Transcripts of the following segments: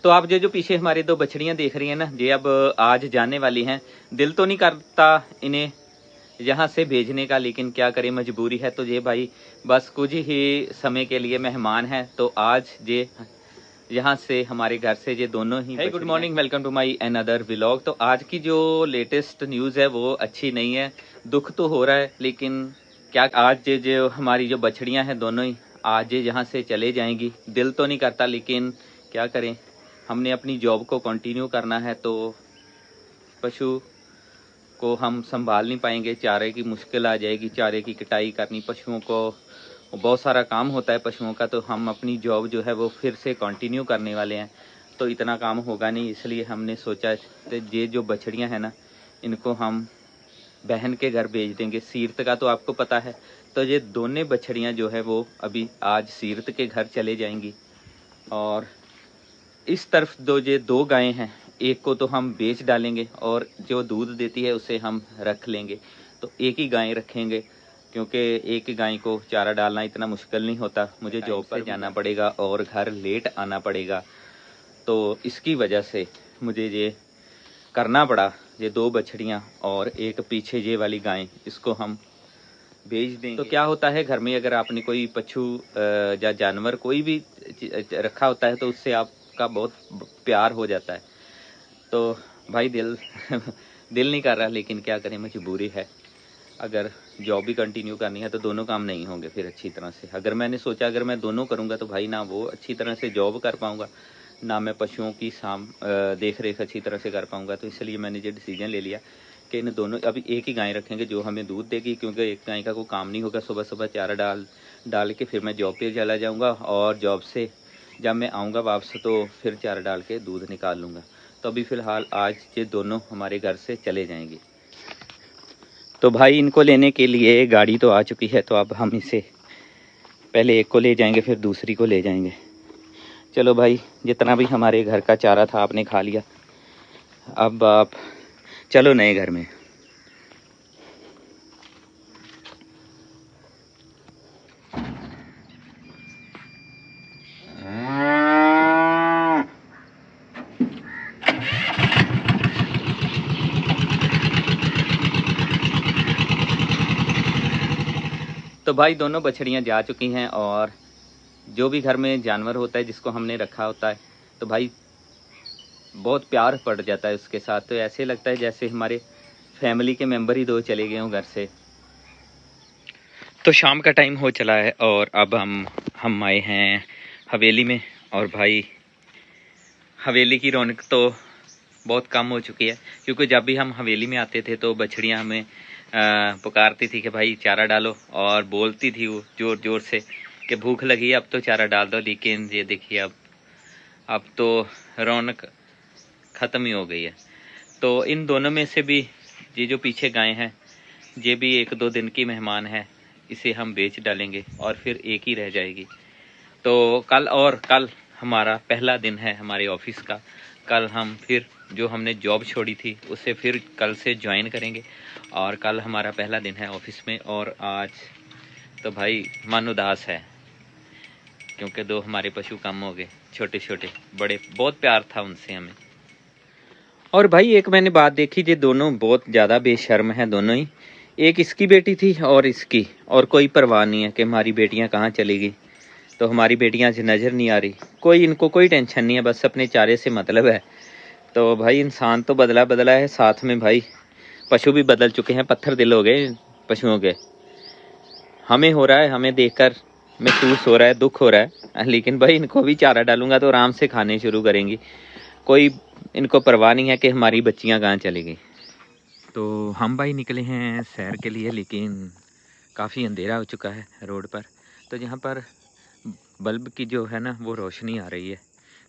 तो आप जो पीछे हमारे दो बछड़ियां देख रही हैं ना, ये अब आज जाने वाली हैं। दिल तो नहीं करता इन्हें यहाँ से भेजने का, लेकिन क्या करें, मजबूरी है। तो ये भाई बस कुछ ही समय के लिए मेहमान हैं, तो आज ये यहाँ से हमारे घर से ये दोनों ही। Good morning, welcome to my another vlog. तो आज की जो लेटेस्ट न्यूज़ है वो अच्छी नहीं है। दुख तो हो रहा है, लेकिन क्या आज जो हमारी जो बछड़ियाँ हैं दोनों ही आज यहाँ से चले जाएंगी। दिल तो नहीं करता, लेकिन क्या करें, हमने अपनी जॉब को कंटिन्यू करना है। तो पशु को हम संभाल नहीं पाएंगे, चारे की मुश्किल आ जाएगी, चारे की कटाई करनी, पशुओं को बहुत सारा काम होता है पशुओं का। तो हम अपनी जॉब जो है वो फिर से कंटिन्यू करने वाले हैं, तो इतना काम होगा नहीं। इसलिए हमने सोचा कि ये जो बछड़ियां हैं ना, इनको हम बहन के घर भेज देंगे। सीरत का तो आपको पता है। तो ये दोनों बछड़ियां जो है वो अभी आज सीरत के घर चले जाएंगी। और इस तरफ ये दो गायें हैं, एक को तो हम बेच डालेंगे और जो दूध देती है उसे हम रख लेंगे। तो एक ही गाय रखेंगे, क्योंकि एक ही गाय को चारा डालना इतना मुश्किल नहीं होता। मुझे जॉब पर जाना पड़ेगा और घर लेट आना पड़ेगा, तो इसकी वजह से मुझे ये करना पड़ा। ये दो बछड़ियाँ और एक पीछे ये वाली गाय, इसको हम बेच देंगे। तो क्या होता है, घर में अगर आपने कोई पशु या जानवर कोई भी रखा होता है तो उससे आपका बहुत प्यार हो जाता है। तो भाई दिल दिल नहीं कर रहा, लेकिन क्या करें, मजबूरी है। अगर जॉब भी कंटिन्यू करनी है तो दोनों काम नहीं होंगे फिर अच्छी तरह से। अगर मैंने सोचा अगर मैं दोनों करूँगा तो भाई ना वो अच्छी तरह से जॉब कर पाऊँगा, ना मैं पशुओं की देख रेख अच्छी तरह से कर पाऊँगा। तो इसलिए मैंने ये डिसीजन ले लिया कि इन दोनों अभी एक ही गाय रखेंगे जो हमें दूध देगी, क्योंकि एक गाय का कोई काम नहीं होगा। सुबह सुबह चारा डाल के फिर मैं जॉब पे चला जाऊँगा, और जॉब से जब मैं आऊँगा वापस तो फिर चारा डाल के दूध निकाल लूँगा। तो अभी फ़िलहाल आज ये दोनों हमारे घर से चले जाएंगे। तो भाई इनको लेने के लिए गाड़ी तो आ चुकी है, तो अब हम इसे पहले एक को ले जाएंगे फिर दूसरी को ले जाएंगे। चलो भाई, जितना भी हमारे घर का चारा था आपने खा लिया, अब आप चलो नए घर में। तो भाई दोनों बछड़ियाँ जा चुकी हैं, और जो भी घर में जानवर होता है जिसको हमने रखा होता है, तो भाई बहुत प्यार पड़ जाता है उसके साथ। तो ऐसे लगता है जैसे हमारे फैमिली के मेंबर ही दो चले गए हों घर से। तो शाम का टाइम हो चला है और अब हम आए हैं हवेली में। और भाई हवेली की रौनक तो बहुत कम हो चुकी है, क्योंकि जब भी हम हवेली में आते थे तो बछड़ियाँ हमें पुकारती थी कि भाई चारा डालो, और बोलती थी वो ज़ोर ज़ोर से कि भूख लगी है अब तो चारा डाल दो। लेकिन ये देखिए अब तो रौनक ख़त्म ही हो गई है। तो इन दोनों में से भी ये जो पीछे गाय हैं, ये भी 1-2 दिन की मेहमान है, इसे हम बेच डालेंगे और फिर एक ही रह जाएगी। तो कल हमारा पहला दिन है हमारे ऑफिस का। कल हम फिर जो हमने जॉब छोड़ी थी उसे फिर कल से ज्वाइन करेंगे, और कल हमारा पहला दिन है ऑफिस में। और आज तो भाई मन उदास है, क्योंकि 2 हमारे पशु कम हो गए, छोटे छोटे, बड़े, बहुत प्यार था उनसे हमें। और भाई एक मैंने बात देखी, ये दोनों बहुत ज़्यादा बेशर्म हैं दोनों ही। एक इसकी बेटी थी और इसकी, और कोई परवाह नहीं है कि हमारी बेटियां कहाँ चली गई। तो हमारी बेटियां आज नज़र नहीं आ रही, इनको कोई टेंशन नहीं है, बस अपने चारे से मतलब है। तो भाई इंसान तो बदला है, साथ में भाई पशु भी बदल चुके हैं, पत्थर दिल हो गए पशुओं के। हमें हो रहा है, हमें देखकर महसूस हो रहा है, दुख हो रहा है, लेकिन भाई इनको भी चारा डालूंगा तो आराम से खाने शुरू करेंगी। कोई इनको परवाह नहीं है कि हमारी बच्चियां कहाँ चली गई। तो हम भाई निकले हैं सैर के लिए, लेकिन काफ़ी अंधेरा हो चुका है रोड पर। तो यहाँ पर बल्ब की जो है ना वो रोशनी आ रही है,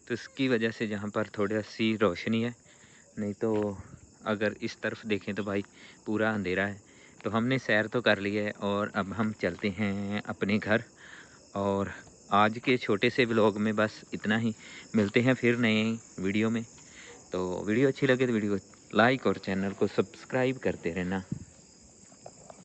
तो इसकी वजह से यहाँ पर थोड़ा सी रोशनी है, नहीं तो अगर इस तरफ देखें तो भाई पूरा अंधेरा है। तो हमने सैर तो कर ली है और अब हम चलते हैं अपने घर। और आज के छोटे से व्लॉग में बस इतना ही, मिलते हैं फिर नए वीडियो में। तो वीडियो अच्छी लगे तो वीडियो को लाइक और चैनल को सब्सक्राइब करते रहना।